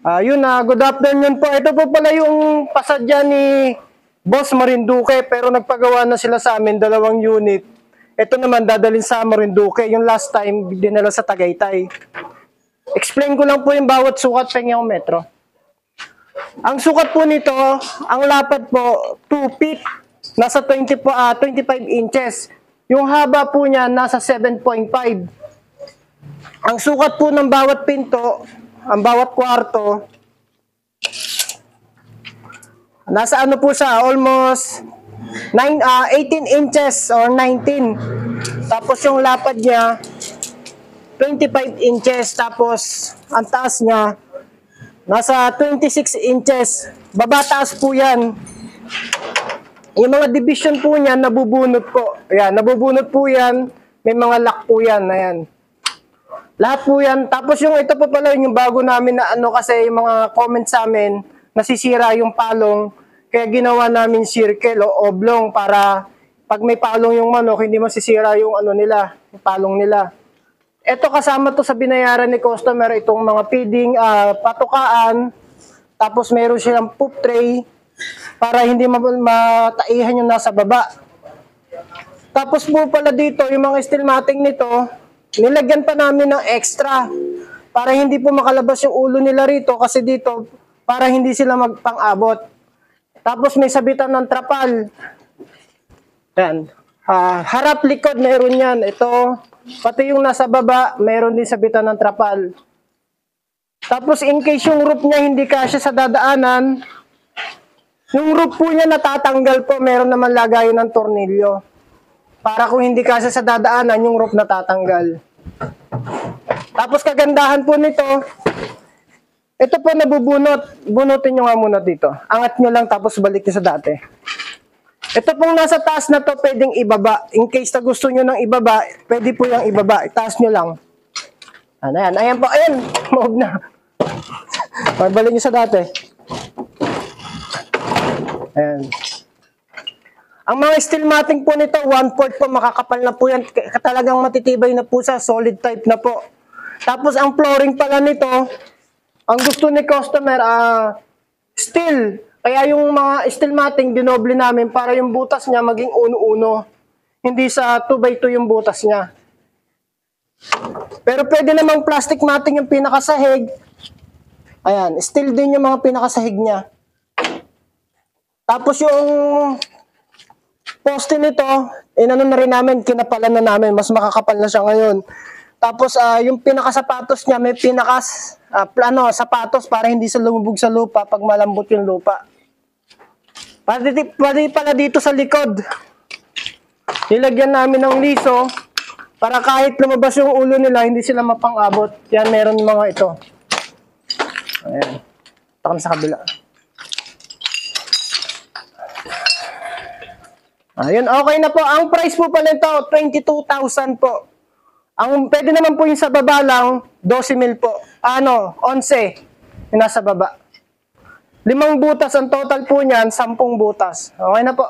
Yun good afternoon po. Ito po pala yung pasadya ni Boss Marinduque, pero nagpagawa na sila sa amin, 2 unit. Ito naman dadalhin sa Marinduque. Yung last time, dinala sa Tagaytay. Explain ko lang po yung bawat sukat sa metro. Ang sukat po nito, ang lapad po, 2 feet. Nasa 25 inches. Yung haba po niya, nasa 7.5. Ang sukat po ng bawat pinto, ang bawat kwarto, nasa ano po siya, almost 18 inches or 19. Tapos yung lapad niya, 25 inches. Tapos ang taas niya, nasa 26 inches. Baba-taas po yan. Yung mga division po niya, nabubunot po. Ayan, nabubunot po yan. May mga lock po yan. Ayan. Lahat po yan. Tapos yung ito po pala yung bago namin na kasi yung mga comment sa amin, nasisira yung palong. Kaya ginawa namin circle o oblong para pag may palong yung manok, hindi masisira yung nila, yung palong nila. Ito kasama to sa binayaran ni customer, itong mga feeding, patukaan. Tapos meron silang poop tray para hindi mataihan yung nasa baba. Tapos po pala dito, yung mga steel matting nito, nilagyan pa namin ng extra para hindi po makalabas yung ulo nila rito kasi dito para hindi sila magpang-abot. Tapos may sabitan ng trapal. Yan. Harap likod meron yan. Ito, pati yung nasa baba, meron din sabitan ng trapal. Tapos in case yung roof niya hindi kasya sa dadaanan, yung roof po niya natatanggal po, meron naman lagayan ng tornilyo. Para kung hindi kasya sa dadaanan, yung roof natatanggal. Tapos kagandahan po nito, ito po nabubunot. Bunutin nyo nga muna dito. Angat nyo lang tapos balik nyo sa dati. Ito pong nasa taas na to, pwedeng ibaba. In case na gusto nyo nang ibaba, pwede po yung ibaba. Itaas nyo lang. Ayan, ayan po. Ayan, move na. Balik nyo sa dati. Ayan. Ang mga steel matting po nito, 1/4 po, makakapal na po yan. Talagang matitibay na po sa solid type na po. Tapos ang flooring pala nito, ang gusto ni customer, steel. Kaya yung mga steel matting, dinoble namin para yung butas niya maging uno-uno. Hindi sa 2x2 yung butas niya. Pero pwede namang plastic matting yung pinakasahig. Ayan, steel din yung mga pinakasahig niya. Tapos yung poste nito, inano na rin namin, kinapalan na namin, mas makakapal na siya ngayon. Tapos yung pinakasapatos niya, may sapatos para hindi siya lumubog sa lupa pag malambot yung lupa. Pwede pala dito sa likod. Nilagyan namin ng liso para kahit lumabas yung ulo nila, hindi sila mapang-abot. Yan, meron mga ito. Ayan. Takam sa kabila. Ayun, okay na po. Ang price po pala ito, 22,000 po. Ang pwede naman po yung sa baba lang, 12,000 po. 11. Yung nasa baba. 5 butas, ang total po niyan, 10 butas. Okay na po.